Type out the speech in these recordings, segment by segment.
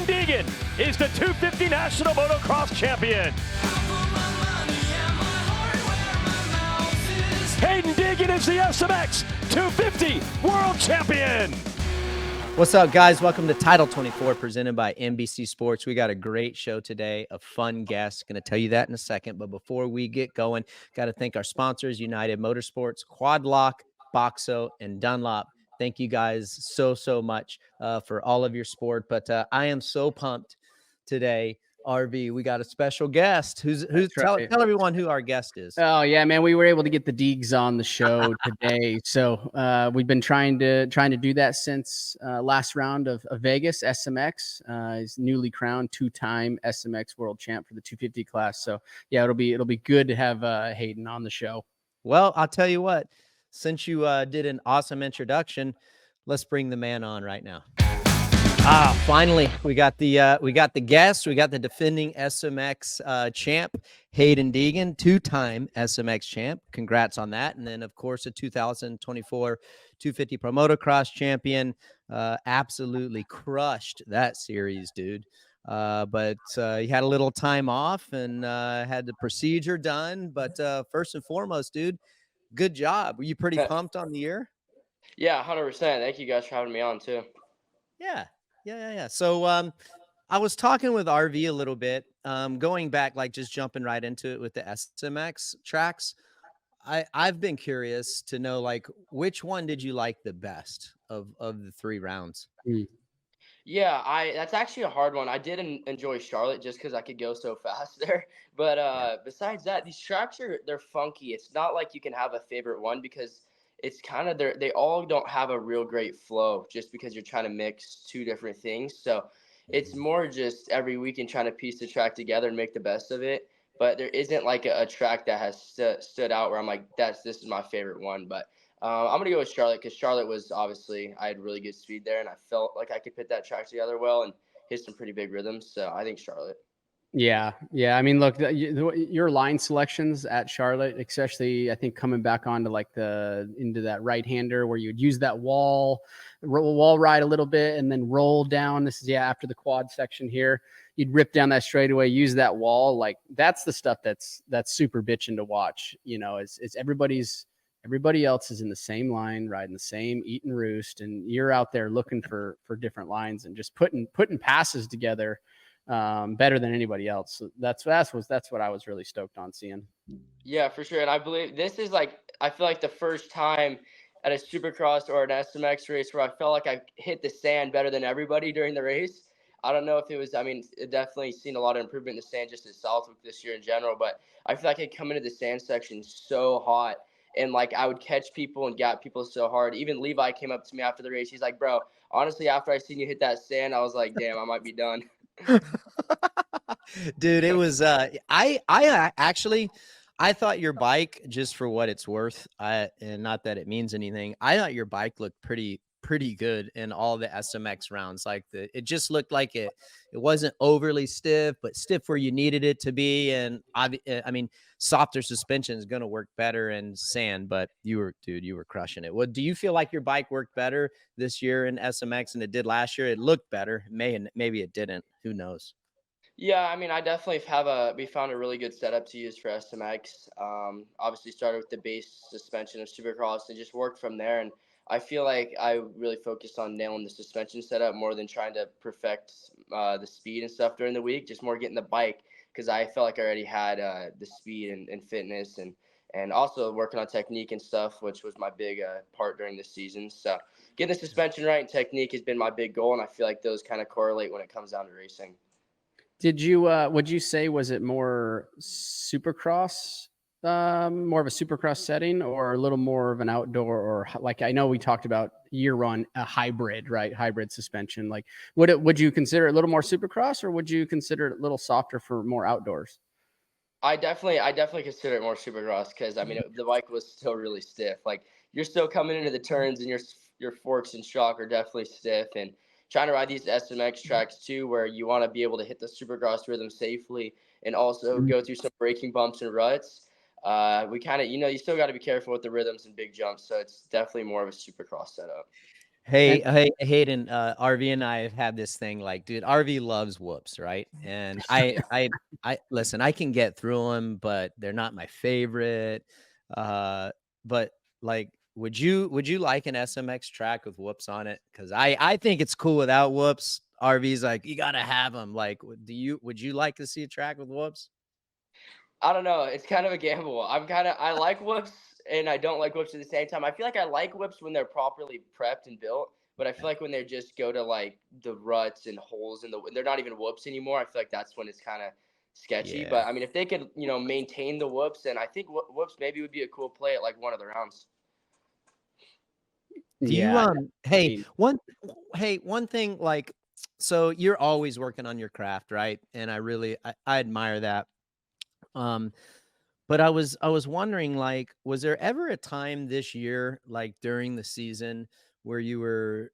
Deegan is the 250 National Motocross Champion. Haiden Deegan is the SMX 250 World Champion. What's up, guys? Welcome to Title 24, presented by NBC Sports. We got a great show today, a fun guest. Going to tell you that in a second. But before we get going, got to thank our sponsors, United Motorsports, Quad Lock, Boxo, and Dunlop. Thank you guys so much for all of your support. But I am so pumped today. RV, we got a special guest. Tell everyone who our guest is. Oh yeah, man, we were able to get the Deegs on the show today. So we've been trying to do that since last round of Vegas. SMX is newly crowned two-time SMX world champ for the 250 class. So yeah, it'll be good to have Haiden on the show. Well, I'll tell you what, since you did an awesome introduction, let's bring the man on right now. Finally, we got the guest. We got the defending SMX champ, Haiden Deegan, two-time SMX champ. Congrats on that. And then, of course, a 2024 250 Pro Motocross champion. Absolutely crushed that series, dude. But he had a little time off and had the procedure done. But first and foremost, dude, good job. Were you pretty pumped on the year? Yeah, 100%. Thank you guys for having me on, too. Yeah. So I was talking with RV a little bit, going back, like just jumping right into it with the SMX tracks. I've been curious to know, like, which one did you like the best of the three rounds? Yeah, that's actually a hard one. I did enjoy Charlotte just because I could go so fast there. But besides that, these tracks they're funky. It's not like you can have a favorite one because it's kind of they all don't have a real great flow just because you're trying to mix two different things. So it's more just every weekend trying to piece the track together and make the best of it. But there isn't like a track that has stood out where I'm like, this is my favorite one. But I'm going to go with Charlotte because Charlotte was obviously I had really good speed there and I felt like I could put that track together well and hit some pretty big rhythms. So I think Charlotte. Yeah. I mean, look, your line selections at Charlotte, especially, I think coming back onto like into that right-hander where you'd use that wall ride a little bit and then roll down. This is after the quad section here. You'd rip down that straightaway, use that wall. Like that's the stuff that's super bitching to watch. You know, it's everybody else is in the same line, riding the same eat and roost, and you're out there looking for different lines and just putting passes together. Better than anybody else. So that's what I was really stoked on seeing. Yeah, for sure. And I believe this is I feel like the first time at a Supercross or an SMX race where I felt like I hit the sand better than everybody during the race. I don't know if it was, it definitely seen a lot of improvement in the sand just at Southwick this year in general, but I feel like I'd come into the sand section so hot and like I would catch people and gap people so hard. Even Levi came up to me after the race. He's like, bro, honestly, after I seen you hit that sand, I was like, damn, I might be done. Dude, it was I actually thought your bike, just for what it's worth, and not that it means anything, I thought your bike looked pretty good in all the SMX rounds. Like it just looked like it wasn't overly stiff, but stiff where you needed it to be. And I mean, softer suspension is going to work better in sand, but you were crushing it. What do you feel like your bike worked better this year in SMX than it did last year? It looked better. Maybe it didn't. Who knows? Yeah, I mean, I definitely we found a really good setup to use for SMX. Obviously started with the base suspension of Supercross and just worked from there. And I feel like I really focused on nailing the suspension setup more than trying to perfect the speed and stuff during the week, just more getting the bike because I felt like I already had the speed and fitness and also working on technique and stuff, which was my big part during this season. So getting the suspension right and technique has been my big goal, and I feel like those kind of correlate when it comes down to racing. Did you, would you say, was it more Supercross, more of a Supercross setting or a little more of an outdoor, or like, I know we talked about year-round, a hybrid, right? Hybrid suspension. Like would you consider it a little more Supercross or would you consider it a little softer for more outdoors? I definitely consider it more Supercross because, I mean, the bike was still really stiff. Like you're still coming into the turns and your forks and shock are definitely stiff, and trying to ride these SMX tracks too, where you want to be able to hit the Supercross rhythm safely and also go through some braking bumps and ruts. We kind of, you still got to be careful with the rhythms and big jumps. So it's definitely more of a Supercross setup. Hey, Hayden, RV and I have had this thing like, dude, RV loves whoops, right? And I listen, I can get through them, but they're not my favorite. But like, would you like an SMX track with whoops on it? Because I think it's cool without whoops. RV's like, you gotta have them. Like, would you like to see a track with whoops? I don't know. It's kind of a gamble. I like whoops and I don't like whoops at the same time. I feel like I like whoops when they're properly prepped and built, but I feel like when they just go to like the ruts and holes in they're not even whoops anymore. I feel like that's when it's kind of sketchy. Yeah. But I mean, if they could, maintain the whoops, then I think whoops maybe would be a cool play at like one of the rounds. Do you one thing, like, so you're always working on your craft, right? And I admire that. But I was wondering, like, was there ever a time this year, like during the season, where you were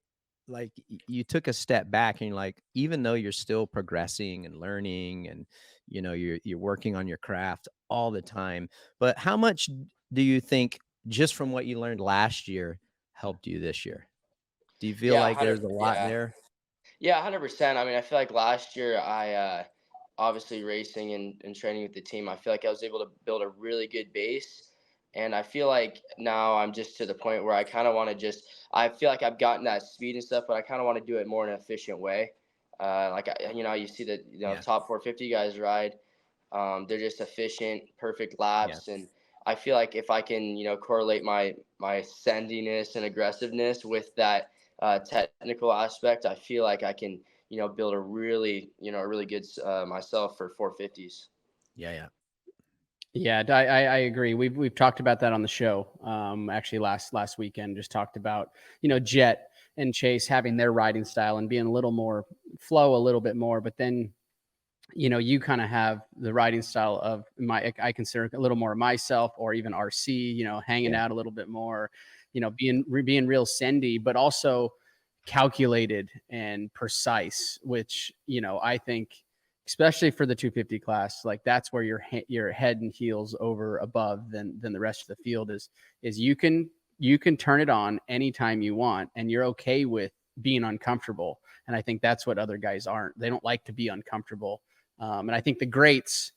like you took a step back and you're like, even though you're still progressing and learning and you're working on your craft all the time, but how much do you think just from what you learned last year helped you this year? Do you feel Yeah, like 100. there's a lot Yeah, there? yeah, 100%. I mean, I feel like last year obviously racing and training with the team, I feel like I was able to build a really good base. And I feel like now I'm just to the point where I kind of want to I feel like I've gotten that speed and stuff, but I kind of want to do it more in an efficient way. You see the Yeah. top 450 guys ride. They're just efficient, perfect Yeah. laps. And I feel like if I can, correlate my sendiness and aggressiveness with that technical aspect, I feel like I can, build a really good myself for 450s. Yeah. Yeah, I agree. We've talked about that on the show. Actually, last weekend, just talked about Jet and Chase having their riding style and being a little more flow, a little bit more. But then you kind of have the riding style of I consider a little more myself, or even RC. Hanging out a little bit more. Being real sendy, but also calculated and precise, which I think, especially for the 250 class, like that's where your head and heels over above than the rest of the field is you can turn it on anytime you want, and you're okay with being uncomfortable. And I think that's what other guys aren't. They don't like to be uncomfortable. And I think the greats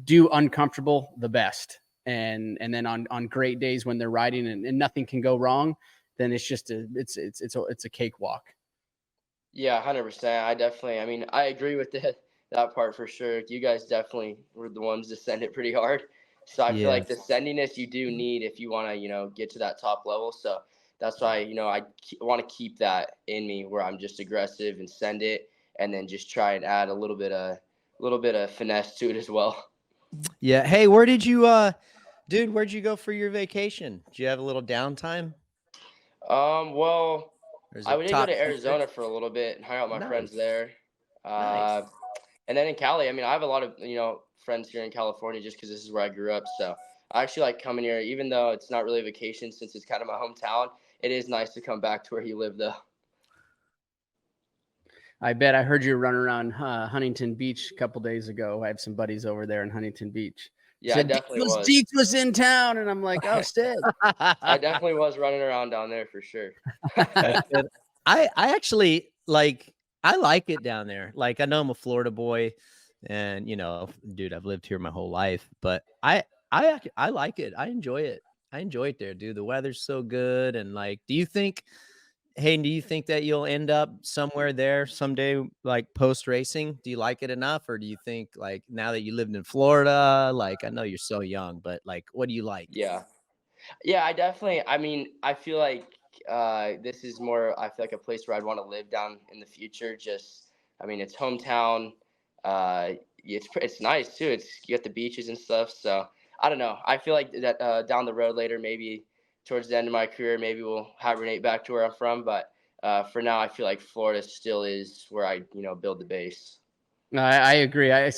do uncomfortable the best. And then on great days when they're riding and nothing can go wrong, then it's just it's a cakewalk. Yeah, 100%. I mean, I agree with that part for sure. You guys definitely were the ones to send it pretty hard. So I feel Yeah. like the sendiness you do need if you want to, get to that top level. So that's why, I want to keep that in me where I'm just aggressive and send it, and then just try and add a little bit of finesse to it as well. Yeah. Hey, where'd you go for your vacation? Did you have a little downtime? Well, Or is I it did go top to secret? Arizona for a little bit and hang out with my friends Nice. there. Nice. And then in Cali, I mean, I have a lot of, friends here in California just because this is where I grew up. So I actually like coming here, even though it's not really a vacation since it's kind of my hometown. It is nice to come back to where you live, though. I bet I heard you run around Huntington Beach a couple days ago. I have some buddies over there in Huntington Beach. Yeah, I definitely was. Deeks was in town, and I'm like, oh, sick. I definitely was running around down there for sure. I actually I like it down there. Like, I know I'm a Florida boy, and dude, I've lived here my whole life, but I like it. I enjoy it. I enjoy it there, dude. The weather's so good, and like, do you think that you'll end up somewhere there someday, like post racing? Do you like it enough, or do you think, like, now that you lived in Florida, like, I know you're so young, but like, what do you like? Yeah. Yeah, I mean, I feel like this is more, I feel like a place where I'd want to live down in the future. I mean, it's hometown. It's nice too. You got the beaches and stuff. So I don't know. I feel like that down the road later, maybe towards the end of my career, maybe we'll hibernate back to where I'm from. But for now, I feel like Florida still is where I, build the base. I agree. I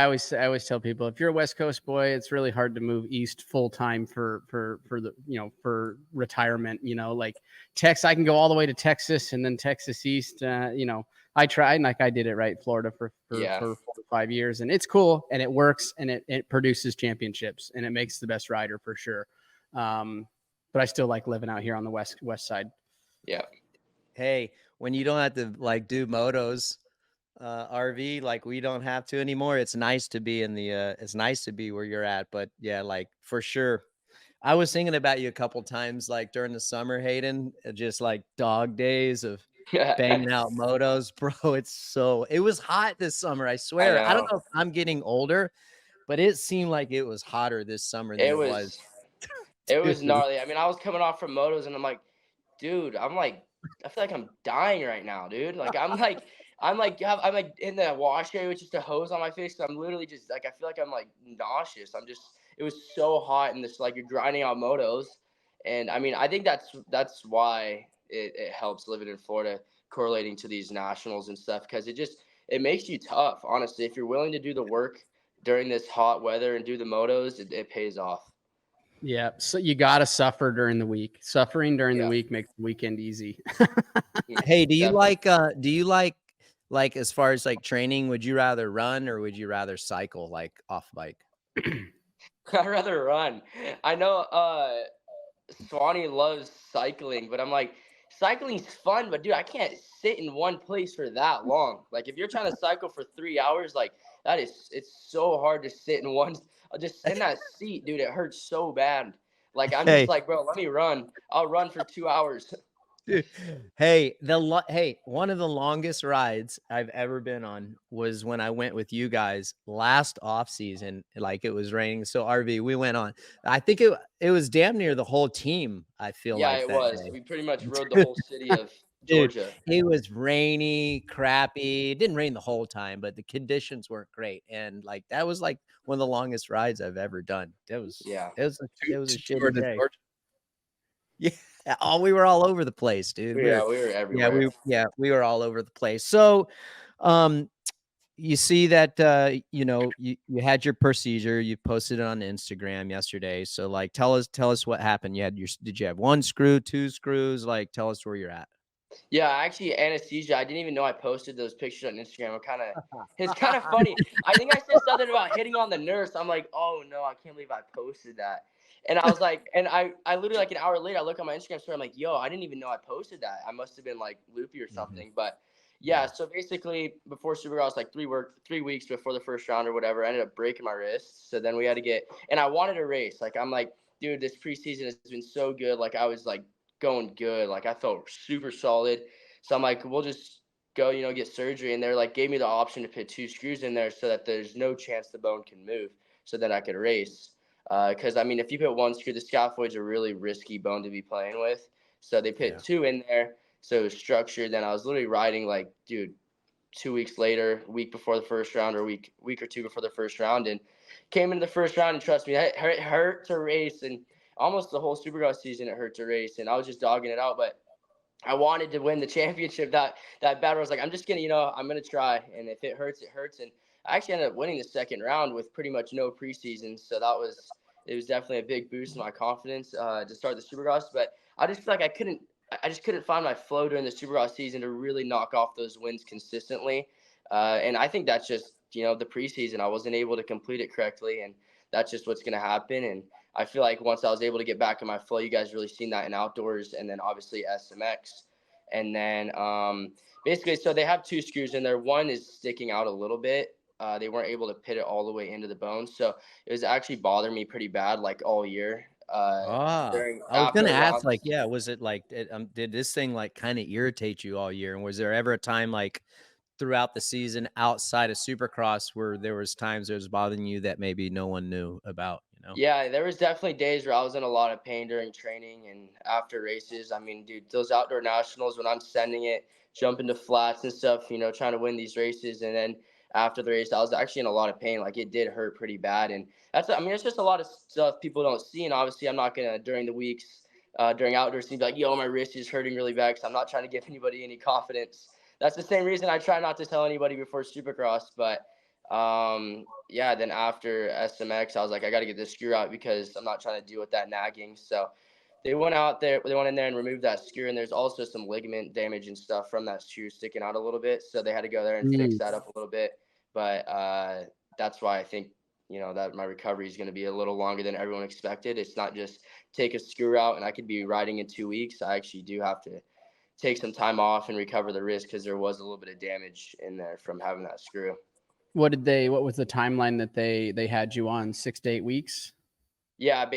always tell people, if you're a West Coast boy, it's really hard to move east full time for the for retirement. Like Texas, I can go all the way to Texas and then Texas East. I tried, like I did it right, Florida for 4 or 5 years, and it's cool and it works and it produces championships and it makes the best rider for sure. But I still like living out here on the west side. Yeah. hey, when you don't have to like do motos, RV, like we don't have to anymore. It's nice to be in the, it's nice to be where you're at. But yeah, like for sure. I was thinking about you a couple times, like during the summer, Hayden, just like dog days of banging out motos, bro. It was hot this summer. I I swear. I don't know. know if I'm getting older, but it seemed like it was hotter this summer than it was. It was Dude. gnarly. I mean, I was coming off from motos, and I'm like, dude, I feel like I'm dying right now, dude. Like, I'm like in the wash area with just a hose on my face. So I'm literally just like, I feel like I'm like nauseous. It was so hot in this, like you're grinding out motos. And I mean, I think that's why it helps living in Florida, correlating to these nationals and stuff, because it makes you tough. Honestly, if you're willing to do the work during this hot weather and do the motos, it pays off. Yeah. So you got to suffer during the week. Suffering during the week makes the weekend easy. Hey, do you like as far as like training, would you rather run or would you rather cycle like off bike? I'd rather run. I know Swanee loves cycling, but I'm like, cycling's fun, but dude, I can't sit in one place for that long. Like if you're trying to cycle for 3 hours, like it's so hard to sit in one, just in that seat, dude. It hurts so bad. Like I'm just like, bro, let me run. I'll run for 2 hours. Hey, one of the longest rides I've ever been on was when I went with you guys last off season. Like it was raining, so RV we went on. I think it was damn near the whole team. I feel Yeah, like it that was. day. We pretty much rode the whole city of Dude, Georgia. it was rainy, crappy. It didn't rain the whole time, but the conditions weren't great. And like that was like one of the longest rides I've ever done. It was a shitty day. Yeah. Oh, we were all over the place, dude. Yeah, we were everywhere. We were all over the place. So, you see that you had your procedure, you posted it on Instagram yesterday. So like tell us what happened. Did you have one screw, two screws? Like tell us where you're at. Yeah, actually, anesthesia. I didn't even know I posted those pictures on Instagram. It's kind of funny. I think I said something about hitting on the nurse. I'm like, oh no, I can't believe I posted that. And I was like, and I literally like an hour later, I look on my Instagram story. I'm like, yo, I didn't even know I posted that. I must have been like loopy or something. But yeah, so basically before Supercross, like 3 weeks before the first round or whatever, I ended up breaking my wrist. So then we had to and I wanted to race. Like I'm like, dude, this preseason has been so good. Like I was like going good. Like I felt super solid. So I'm like, we'll just go, get surgery. And they're like, gave me the option to put 2 screws in there so that there's no chance the bone can move so that I could race. Because I mean, if you put 1 screw, the scaphoid's a really risky bone to be playing with. So they put 2 in there. So it was structured. Then I was literally riding like, dude, 2 weeks later, week before the first round or week or two before the first round, and came into the first round. And trust me, it hurt to race. And almost the whole Supercross season, it hurt to race, and I was just dogging it out. But I wanted to win the championship. That battle was like, I'm just gonna, I'm gonna try, and if it hurts, it hurts. And I actually ended up winning the second round with pretty much no preseason, so it was definitely a big boost in my confidence to start the Supercross. But I just feel like I just couldn't find my flow during the Supercross season to really knock off those wins consistently, and I think that's just the preseason. I wasn't able to complete it correctly, and that's just what's gonna happen. And I feel like once I was able to get back in my flow, you guys really seen that in outdoors, and then obviously SMX. And then basically, so they have 2 screws in there. One is sticking out a little bit. They weren't able to pit it all the way into the bone. So it was actually bothering me pretty bad, like all year. I was going to ask, like, yeah, was it like, did this thing like kind of irritate you all year? And was there ever a time like throughout the season outside of Supercross where there was times it was bothering you that maybe no one knew about? Yeah, there was definitely days where I was in a lot of pain during training and after races. I mean, dude, those outdoor nationals, when I'm sending it, jumping to flats and stuff, trying to win these races. And then after the race, I was actually in a lot of pain. Like it did hurt pretty bad. And it's just a lot of stuff people don't see. And obviously I'm not going to, during the weeks, during outdoors, be like, yo, my wrist is hurting really bad. Cause I'm not trying to give anybody any confidence. That's the same reason I try not to tell anybody before Supercross. But yeah, then after SMX, I was like, I got to get this screw out because I'm not trying to deal with that nagging. So they went in there and removed that screw, and there's also some ligament damage and stuff from that screw sticking out a little bit. So they had to go there and fix that up a little bit. But that's why I think, that my recovery is going to be a little longer than everyone expected. It's not just take a screw out and I could be riding in 2 weeks. I actually do have to take some time off and recover the wrist because there was a little bit of damage in there from having that screw. What was the timeline that they had you on? 6 to 8 weeks? Yeah,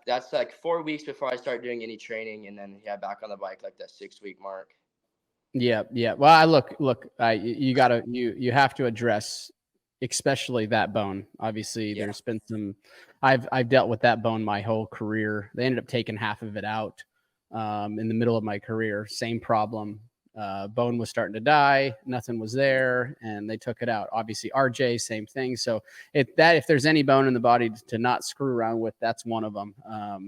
that's like 4 weeks before I start doing any training, and then back on the bike like that 6-week mark. Yeah. Well, you have to address, especially that bone. Obviously, there's been some. I've dealt with that bone my whole career. They ended up taking half of it out in the middle of my career. Same problem. Bone was starting to die. Nothing was there, and they took it out. Obviously, RJ, same thing. So if there's any bone in the body to not screw around with, that's one of them.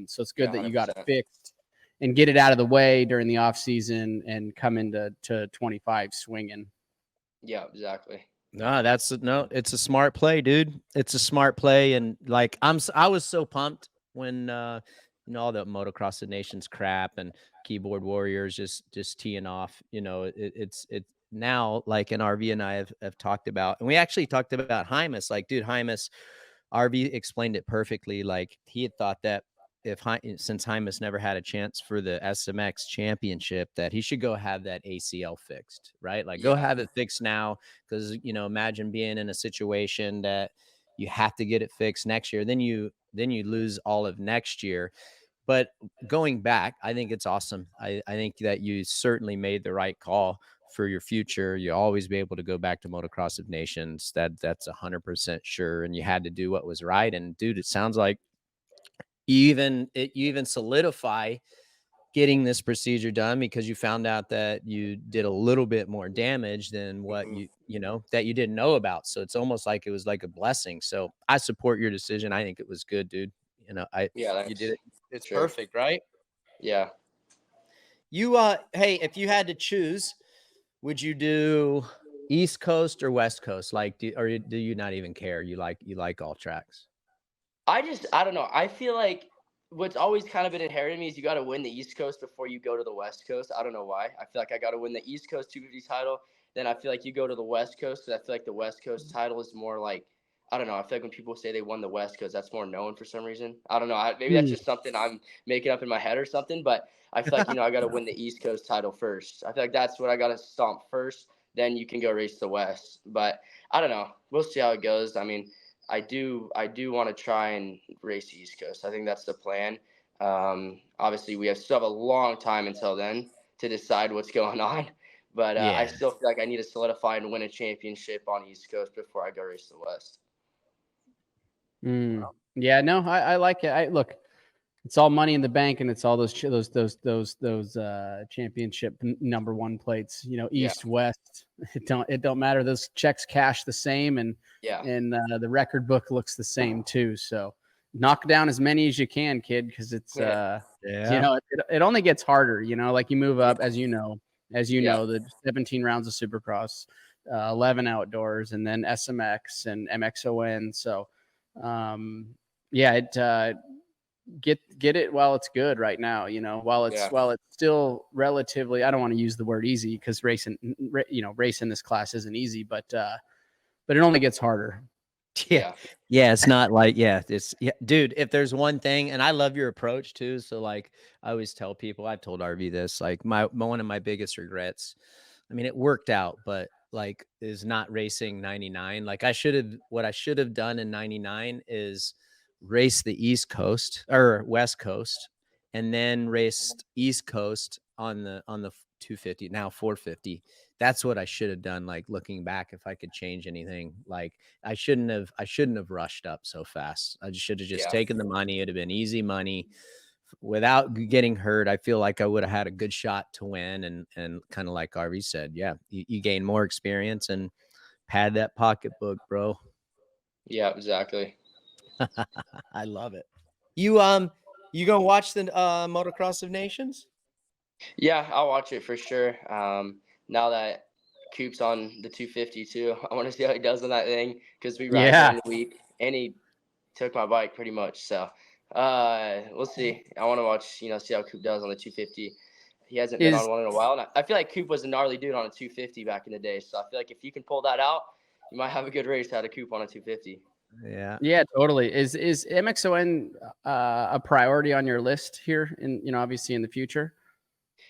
So it's good that you got it fixed and get it out of the way during the off season and come into 25 swinging. Yeah, exactly. No, it's a smart play, dude. It's a smart play. And like, I was so pumped when, all the Motocross of Nations crap and keyboard warriors just teeing off, it's now like an RV and I have talked about, and we actually talked about Hymus, like, dude, Hymus, RV explained it perfectly. Like, he had thought that since Hymus never had a chance for the SMX championship, that he should go have that ACL fixed, right? Like, go have it fixed now. Cause imagine being in a situation that you have to get it fixed next year. Then you lose all of next year. But going back, I think it's awesome. I think that you certainly made the right call for your future. You'll always be able to go back to Motocross of Nations. That's 100% sure. And you had to do what was right. And dude, it sounds like you even solidify getting this procedure done because you found out that you did a little bit more damage than what that you didn't know about. So it's almost like it was like a blessing. So I support your decision. I think it was good, dude. You did it. It's perfect, right? Yeah. You hey, if you had to choose, would you do East Coast or West Coast? Like, do you not even care? You like all tracks? I don't know. I feel like what's always kind of been inherited in me is you got to win the East Coast before you go to the West Coast. I don't know why. I feel like I got to win the East Coast 250 title. Then I feel like you go to the West Coast because I feel like the West Coast title is more like, I don't know. I feel like when people say they won the West Coast, that's more known for some reason. I don't know. Maybe that's just something I'm making up in my head or something. But I feel like, I got to win the East Coast title first. I feel like that's what I got to stomp first. Then you can go race the West. But I don't know. We'll see how it goes. I mean, I do want to try and race the East Coast. I think that's the plan. Obviously, we still have a long time until then to decide what's going on. But I still feel like I need to solidify and win a championship on East Coast before I go race the West. Yeah, no, I like it. Look, it's all money in the bank, and it's all those championship number one plates. East, West. It don't matter. Those checks cash the same, and the record book looks the same too. So knock down as many as you can, kid, because it's it only gets harder. Like you move up, as you know, the 17 rounds of Supercross, 11 outdoors, and then SMX and MXON. So. Get it while it's good right now, while it's still relatively, I don't want to use the word easy because racing this class isn't easy, but it only gets harder. Yeah. It's not like, dude, if there's one thing, and I love your approach too. So like, I always tell people, I've told RV this, like one of my biggest regrets, I mean, it worked out, but like, is not racing 99. Like what I should have done in 99 is race the East Coast or West Coast, and then raced East Coast on the 250, now 450. That's what I should have done. Like, looking back, if I could change anything, like I shouldn't have rushed up so fast. I should have taken the money. It'd have been easy money without getting hurt. I feel like I would have had a good shot to win. And kind of like RV said, you gain more experience and pad that pocketbook, bro. Yeah, exactly. I love it. You gonna watch the Motocross of Nations? Yeah, I'll watch it for sure. Now that Coop's on the 250 too, I want to see how he does on that thing because we ride during the week, and he took my bike pretty much. So we'll see. I want to watch, see how Coop does on the 250. He hasn't been on one in a while, and I feel like Coop was a gnarly dude on a 250 back in the day. So I feel like if you can pull that out, you might have a good race out of Coop on a 250. Yeah, totally. Is MXON a priority on your list here in, obviously in the future?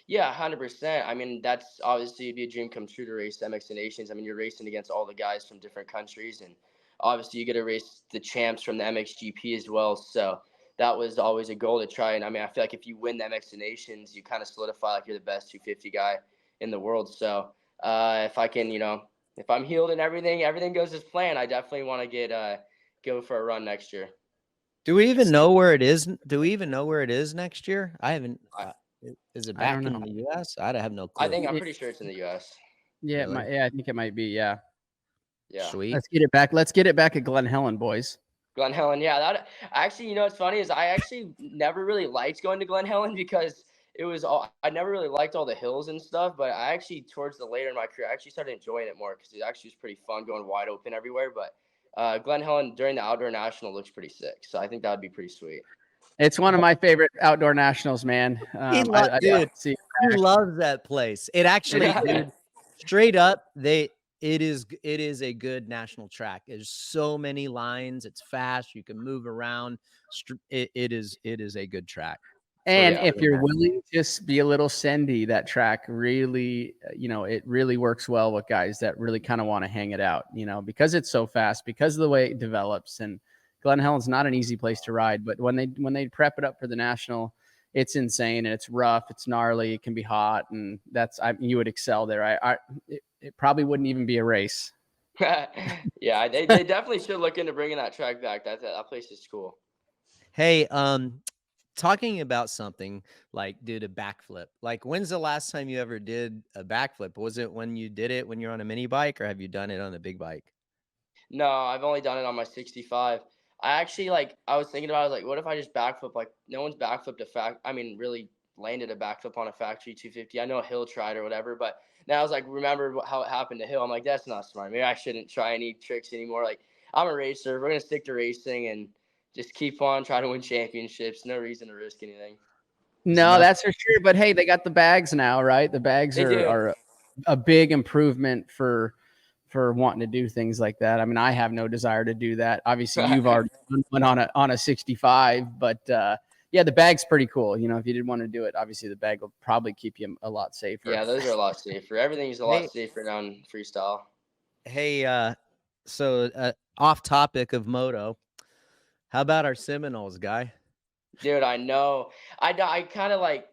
Yeah, 100%. I mean, that's obviously it'd be a dream come true to race MX Nations. I mean, you're racing against all the guys from different countries, and obviously you get to race the champs from the MXGP as well. So that was always a goal to try. And I mean, I feel like if you win the MX Nations, you kind of solidify like you're the best 250 guy in the world. So if I can, if I'm healed and everything goes as planned, I definitely want to go for a run next year. Do we even know where it is? Do we even know where it is next year? I haven't. Is it I back don't in know. the U.S.? I have no I clue. think I'm pretty sure it's in the U.S. Yeah, Really? I think it might be. Yeah. Yeah. Sweet. Let's get it back. Let's get it back at Glen Helen, boys. Glen Helen, yeah. That actually, what's funny is I actually never really liked going to Glen Helen because I never really liked all the hills and stuff. But I actually, towards the later in my career, I actually started enjoying it more because it actually was pretty fun going wide open everywhere. But Glen Helen during the outdoor national looks pretty sick, so I think that would be pretty sweet. It's one of my favorite outdoor nationals, man. Dude, he loves that place. It actually, dude, straight up, it is a good national track. There's so many lines. It's fast. You can move around. It is a good track. And if you're willing to just be a little sendy, that track really, it really works well with guys that really kind of want to hang it out, because it's so fast, because of the way it develops. And Glen Helen's not an easy place to ride, but when they prep it up for the national, it's insane and it's rough, it's gnarly, it can be hot, and you would excel there. It probably wouldn't even be a race. Yeah, they definitely should look into bringing that track back. That place is cool. Hey, talking about something like did a backflip. Like, when's the last time you ever did a backflip? Was it when you did it when you're on a mini bike, or have you done it on a big bike? No, I've only done it on my 65. I actually I was thinking about it, I was like, what if I just backflip? Like, no one's backflipped really landed a backflip on a factory 250. I know Hill tried or whatever, but now I was like, remember how it happened to Hill. I'm like, that's not smart. Maybe I shouldn't try any tricks anymore. Like, I'm a racer. We're gonna stick to racing and just keep on trying to win championships. No reason to risk anything. No, that's for sure. But hey, they got the bags now, right? The bags are a big improvement for wanting to do things like that. I mean, I have no desire to do that. Obviously, you've already went on a 65, but yeah, the bag's pretty cool. If you didn't want to do it, obviously the bag will probably keep you a lot safer. Yeah, those are a lot safer. Everything's a lot safer down freestyle. Hey, so off topic of moto, how about our Seminoles, guy? Dude, I know. I kind of I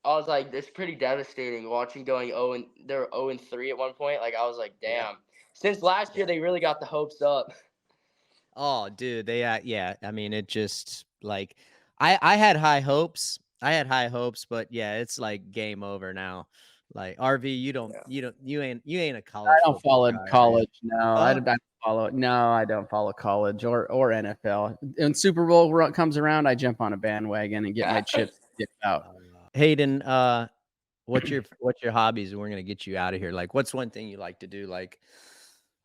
was like, it's pretty devastating watching going 0 and they're 0-3 at one point. Like, I was like, damn. Yeah. Since last year, they really got the hopes up. Oh, dude, yeah. I mean, it just like I had high hopes. But yeah, it's like game over now. Like, RV, you ain't a college. I don't follow college. Right? No, I don't follow it. No, I don't follow college or NFL. When Super Bowl comes around, I jump on a bandwagon and get my chips dipped out. Hayden, what's your hobbies? And we're gonna get you out of here. Like, what's one thing you like to do? Like,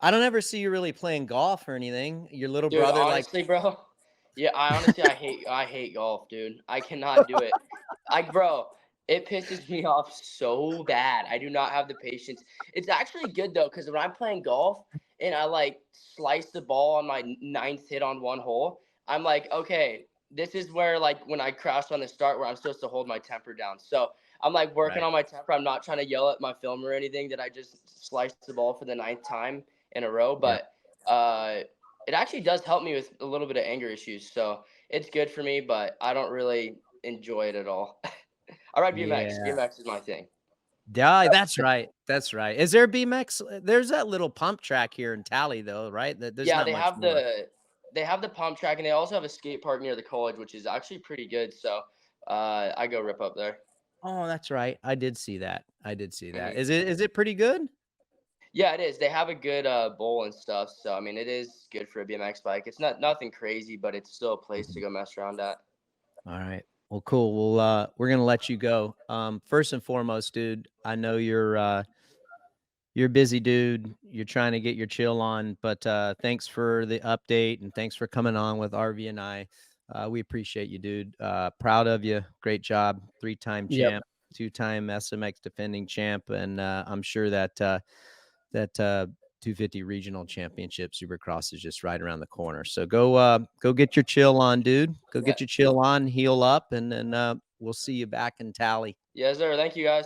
I don't ever see you really playing golf or anything. Your little brother, honestly, bro. Yeah, I hate golf, dude. I cannot do it. Bro, it pisses me off so bad. I do not have the patience. It's actually good though, because when I'm playing golf and I slice the ball on my 9th hit on one hole, I'm like, okay, this is where when I crashed on the start, where I'm supposed to hold my temper down. So I'm working on my temper. I'm not trying to yell at my film or anything that I just sliced the ball for the 9th time in a row, but it actually does help me with a little bit of anger issues. So it's good for me, but I don't really enjoy it at all. I ride BMX. Yeah. BMX is my thing. Yeah, that's right. That's right. Is there BMX? There's that little pump track here in Tally, though, right? They have the pump track, and they also have a skate park near the college, which is actually pretty good. So I go rip up there. Oh, that's right. I did see that. Mm-hmm. Is it pretty good? Yeah, it is. They have a good bowl and stuff. So I mean, it is good for a BMX bike. It's nothing crazy, but it's still a place to go mess around at. All right. Well, cool. Well, we're gonna let you go. First and foremost, dude, I know you're a busy dude. You're trying to get your chill on, but thanks for the update and thanks for coming on with RV and I. We appreciate you, dude. Proud of you. Great job. 3-time champ, 2-time SMX defending champ, and I'm sure that 250 regional championship Supercross is just right around the corner. So go get your chill on, dude. Go get your chill on, heal up, and then we'll see you back in Tally. Yes, sir. Thank you, guys.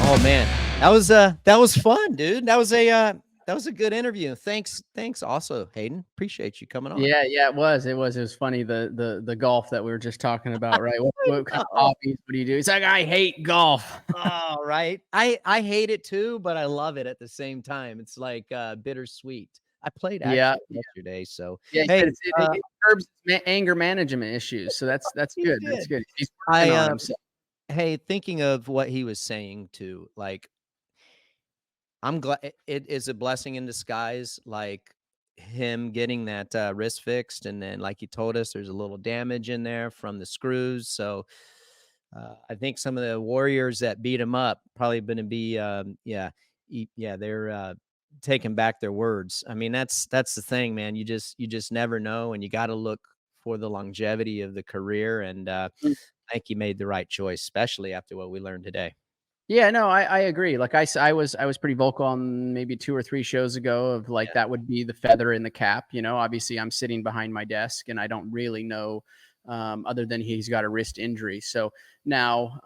Oh man, that was fun, dude. That was a good interview. Thanks also, Haiden. Appreciate you coming on. Yeah, it was funny the golf that we were just talking about, right? What kind of hobbies? What do you do? It's like, I hate golf. Oh, right. I hate it too, but I love it at the same time. It's like bittersweet. I played actually yesterday, so Yeah, hey, it curbs anger management issues, so that's good. That's good. He's working on himself. Hey, thinking of what he was saying too, like I'm glad it is a blessing in disguise, like him getting that wrist fixed, and then like he told us, there's a little damage in there from the screws. So I think some of the warriors that beat him up probably going to be, they're taking back their words. I mean, that's the thing, man. You just never know, and you got to look for the longevity of the career. And I think he made the right choice, especially after what we learned today. Yeah, no, I agree. Like I was pretty vocal on maybe 2 or 3 shows ago of like, that would be the feather in the cap. You know, obviously I'm sitting behind my desk and I don't really know, other than he's got a wrist injury. So now,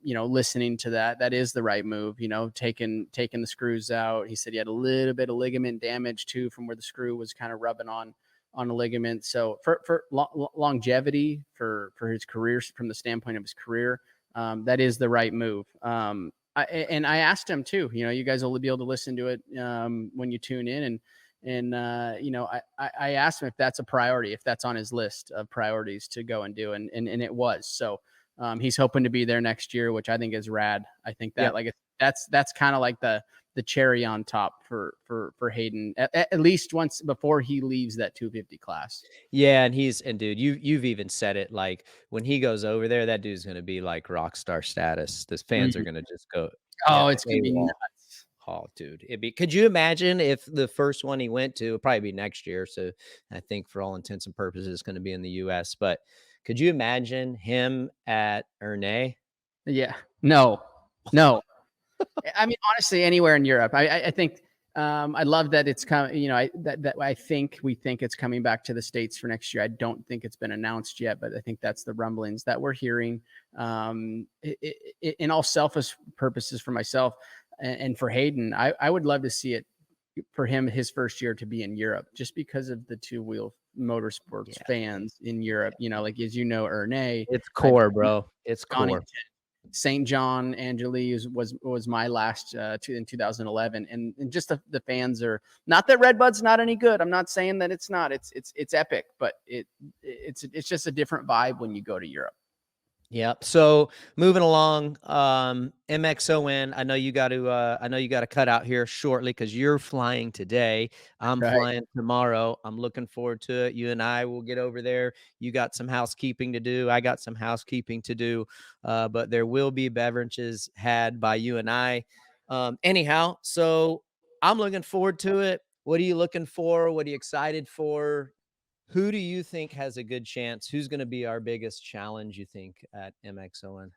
you know, listening to that is the right move, you know, taking the screws out. He said he had a little bit of ligament damage too, from where the screw was kind of rubbing on a ligament. So for longevity for his career, from the standpoint of his career, that is the right move. I asked him too, you know, you guys will be able to listen to it when you tune in, and you know, I asked him if that's a priority, if that's on his list of priorities to go and do, and it was. So he's hoping to be there next year, which I think is rad. I think that like that's kind of like the cherry on top for Haiden, at least once before he leaves that 250 class. Yeah, and dude, you've even said it, like when he goes over there, that dude's gonna be like rock star status. The fans are gonna just go. Oh, it's gonna be nuts. Oh, dude, could you imagine if the first one he went to, it'll probably be next year. So I think for all intents and purposes, it's going to be in the US. But could you imagine him at Ernay? Yeah, no. I mean, honestly, anywhere in Europe. I think I love that it's coming. You know, we think it's coming back to the States for next year. I don't think it's been announced yet, but I think that's the rumblings that we're hearing. In all selfish purposes for myself and for Haiden, I would love to see it for him, his first year, to be in Europe, just because of the two-wheel motorsports fans in Europe. You know, like, as you know, Ernay, it's core, bro. It's core. St. John Angeli was my last in 2011, and just the fans are, not that Redbud's not any good. I'm not saying that it's not. It's epic, but it's just a different vibe when you go to Europe. Yep. So moving along, MXON. I know you got to cut out here shortly because you're flying today. I'm flying tomorrow. I'm looking forward to it. You and I will get over there. You got some housekeeping to do. I got some housekeeping to do. But there will be beverages had by you and I. Anyhow, so I'm looking forward to it. What are you looking for? What are you excited for? Who do you think has a good chance? Who's going to be our biggest challenge, you think, at MXON?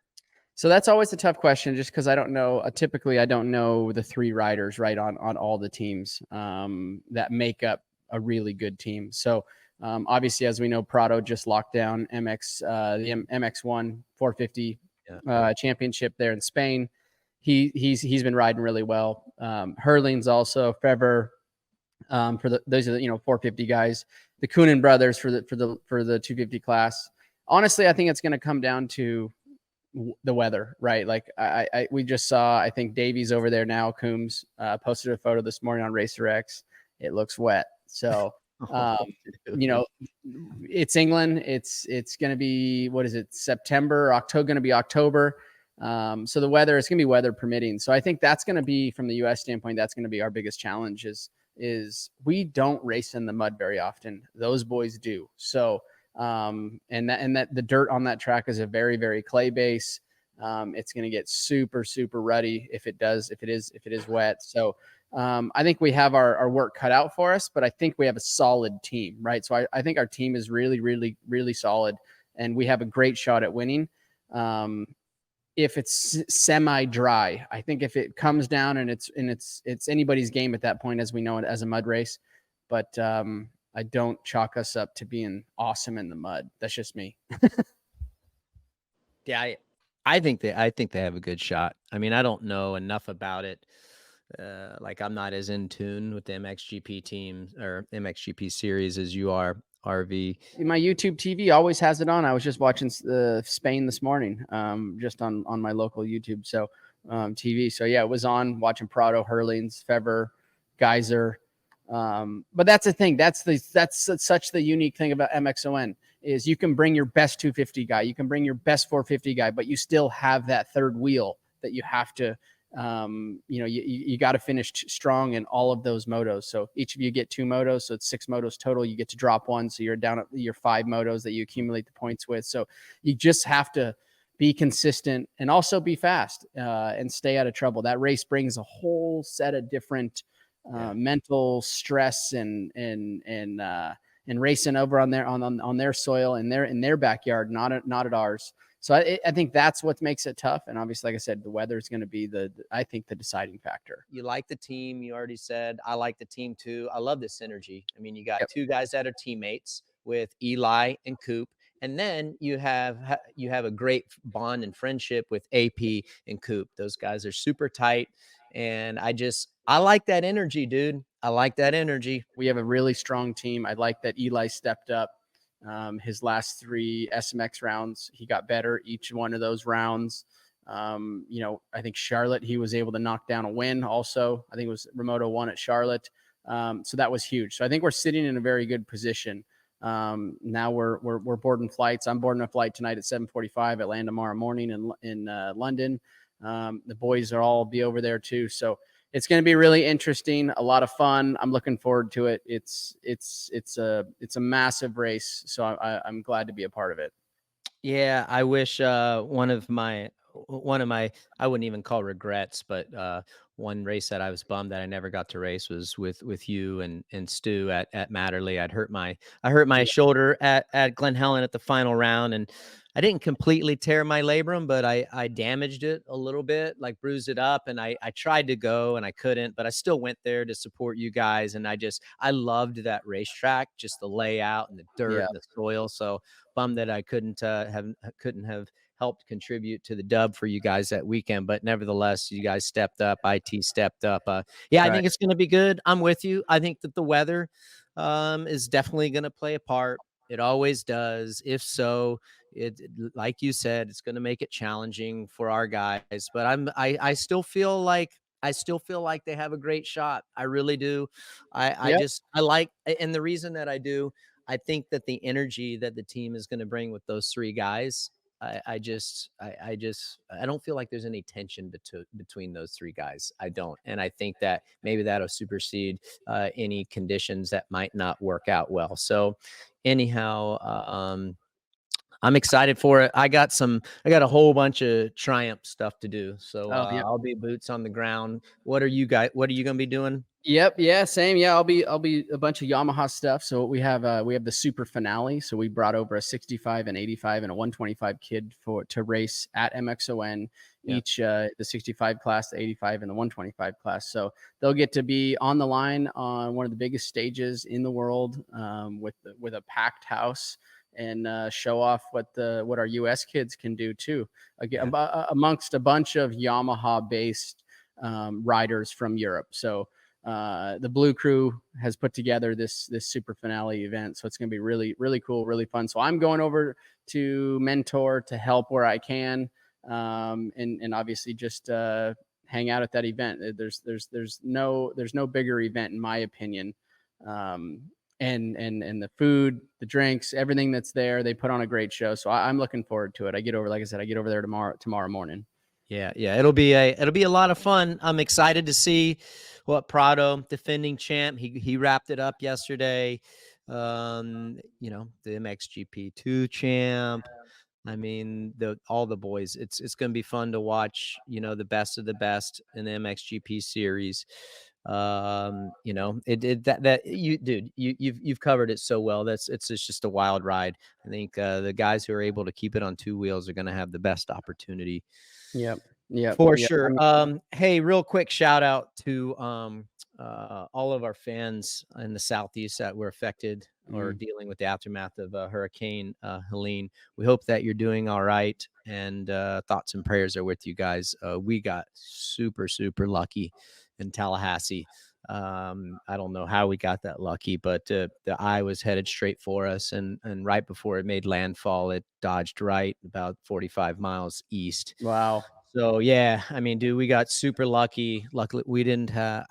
So that's always a tough question, just because I don't know. Typically, I don't know the 3 riders right on all the teams that make up a really good team. So obviously, as we know, Prado just locked down the MX1 450 championship there in Spain. He's been riding really well. Hurling's also Fever. Those are the 450 guys. The Coonan brothers for the 250 class. Honestly, I think it's going to come down to the weather, right? Like we just saw, I think Davies over there now, Coombs posted a photo this morning on Racer X. It looks wet. So, it's England. It's going to be, what is it? September, October, going to be October. So the weather, it's going to be weather permitting. So I think that's going to be, from the US standpoint, that's going to be our biggest challenge is we don't race in the mud very often. Those boys do. So, and that the dirt on that track is a very, very clay base. It's going to get super, super ruddy if it is wet. So, I think we have our work cut out for us, but I think we have a solid team, right? So I think our team is really, really, really solid, and we have a great shot at winning. If it's semi-dry, I think if it comes down and it's anybody's game at that point, as we know it, as a mud race. But I don't chalk us up to being awesome in the mud. That's just me. Yeah, I think they have a good shot. I mean, I don't know enough about it. Like I'm not as in tune with the MXGP team or MXGP series as you are, RV. My YouTube TV always has it on. I was just watching Spain this morning, just on my local YouTube TV. So yeah, it was on, watching Prado, Hurlings, Fever, Geyser. But that's the thing. That's such the unique thing about MXON is you can bring your best 250 guy, you can bring your best 450 guy, but you still have that third wheel that you have to, you got to finish strong in all of those motos. So each of you get 2 motos. So it's 6 motos total. You get to drop 1. So you're down at your 5 motos that you accumulate the points with. So you just have to be consistent and also be fast and stay out of trouble. That race brings a whole set of different mental stress and racing over on their soil in their backyard, not at ours. So I think that's what makes it tough. And obviously, like I said, the weather is going to be I think the deciding factor. You like the team. You already said, I like the team too. I love the synergy. I mean, you got 2 guys that are teammates with Eli and Coop. And then you have a great bond and friendship with AP and Coop. Those guys are super tight. And I like that energy, dude. I like that energy. We have a really strong team. I like that Eli stepped up. His last 3 SMX rounds, he got better each one of those rounds. I think Charlotte, he was able to knock down a win also. I think it was Villopoto won at Charlotte. So that was huge. So I think we're sitting in a very good position. Now we're boarding flights. I'm boarding a flight tonight at 7:45. I land tomorrow morning in London. The boys are all be over there too. So it's going to be really interesting, a lot of fun. I'm looking forward to it. It's a massive race, so I'm glad to be a part of it. Yeah, I wish one of my I wouldn't even call regrets, but one race that I was bummed that I never got to race was with you and Stu at Matterley. I hurt my shoulder at Glen Helen at the final round, and I didn't completely tear my labrum, but I damaged it a little bit, like bruised it up. And I tried to go and I couldn't, but I still went there to support you guys. And I loved that racetrack, just the layout and the dirt and the soil. So bummed that I couldn't have helped contribute to the dub for you guys that weekend. But nevertheless, you guys stepped up. IT stepped up. I think it's going to be good. I'm with you. I think that the weather is definitely going to play a part. It always does. If so, it like you said, it's going to make it challenging for our guys. But I still feel like they have a great shot. I really do. I like, and the reason that I do, I think that the energy that the team is going to bring with those 3 guys, I don't feel like there's any tension between those 3 guys. I don't. And I think that maybe that'll supersede any conditions that might not work out well. So anyhow, I'm excited for it. I got a whole bunch of Triumph stuff to do. So I'll be boots on the ground. What are you going to be doing? Yep. Yeah. Same. Yeah. I'll be a bunch of Yamaha stuff. So we have the super finale. So we brought over a 65, an 85, and a 125 kid to race at MXON. Each the 65 class, the 85, and the 125 class. So they'll get to be on the line on one of the biggest stages in the world with a packed house. And show off what our U.S. kids can do too, again, amongst a bunch of Yamaha-based riders from Europe. So the Blue Crew has put together this super finale event, so it's going to be really, really cool, really fun. So I'm going over to mentor to help where I can, and obviously just hang out at that event. There's no bigger event in my opinion. And the food, the drinks, everything that's there, they put on a great show. So I'm looking forward to it. Like I said, I get over there tomorrow morning. Yeah. It'll be a lot of fun. I'm excited to see what Prado, defending champ, he wrapped it up yesterday. The MXGP2 champ. I mean, all the boys. It's going to be fun to watch. The best of the best in the MXGP series. You've covered it so well. It's just a wild ride. I think the guys who are able to keep it on 2 wheels are going to have the best opportunity. Yep. Yeah, For yeah. sure. Hey, real quick shout out to all of our fans in the Southeast that were affected or dealing with the aftermath of Hurricane Helene. We hope that you're doing all right, and thoughts and prayers are with you guys. We got super, super lucky in Tallahassee. I don't know how we got that lucky, but the eye was headed straight for us, and right before it made landfall, it dodged right about 45 miles east. Wow. So yeah, I mean, dude, we got super lucky. Luckily,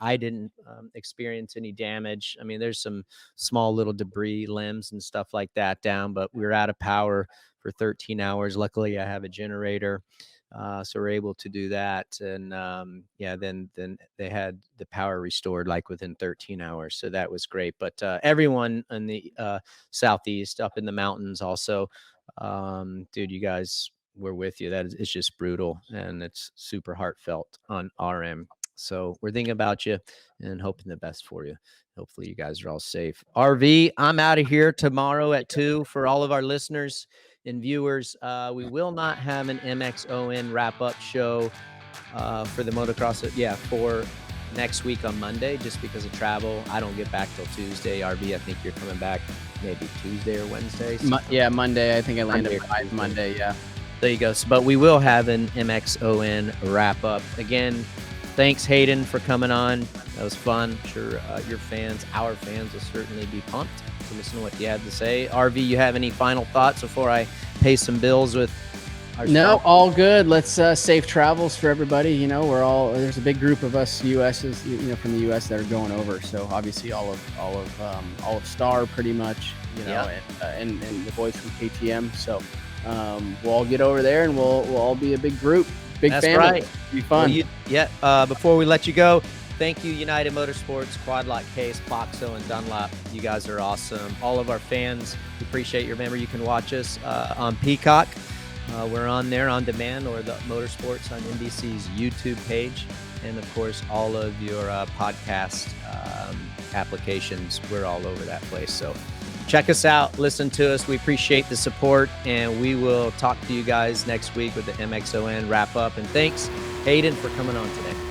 I didn't experience any damage. I mean, there's some small little debris, limbs and stuff like that down, but we were out of power for 13 hours. Luckily, I have a generator, so we're able to do that. And yeah, then they had the power restored like within 13 hours, so that was great. But everyone in the Southeast, up in the mountains, also, dude, you guys, we're with you. It's just brutal, and it's super heartfelt on our end. So we're thinking about you and hoping the best for you. Hopefully you guys are all safe. RV, I'm out of here tomorrow at 2 for all of our listeners and viewers. We will not have an MXON wrap-up show for the motocross. For next week on Monday, just because of travel. I don't get back till Tuesday. RV, I think you're coming back maybe Tuesday or Wednesday. Monday. I think I landed at 5 Monday. Yeah. There you go. But we will have an MXON wrap up. Again, thanks, Haiden, for coming on. That was fun. I'm sure your fans, our fans, will certainly be pumped to listen to what you had to say. RV, you have any final thoughts before I pay some bills with our No, all good. Let's safe travels for everybody. You know, there's a big group of us US's, from the US that are going over. So obviously all of Star pretty much, and the boys from KTM. So we'll all get over there, and we'll all be a big group, big That's family. right. It'll be fun. Well, before we let you go, thank you, United Motorsports, Quadlock Case, Foxo, and Dunlop. You guys are awesome. All of our fans, we appreciate you. Remember, you can watch us on Peacock. We're on there on demand, or the Motorsports on NBC's YouTube page. And, of course, all of your podcast applications. We're all over that place. So check us out. Listen to us. We appreciate the support. And we will talk to you guys next week with the MXON wrap-up. And thanks, Haiden, for coming on today.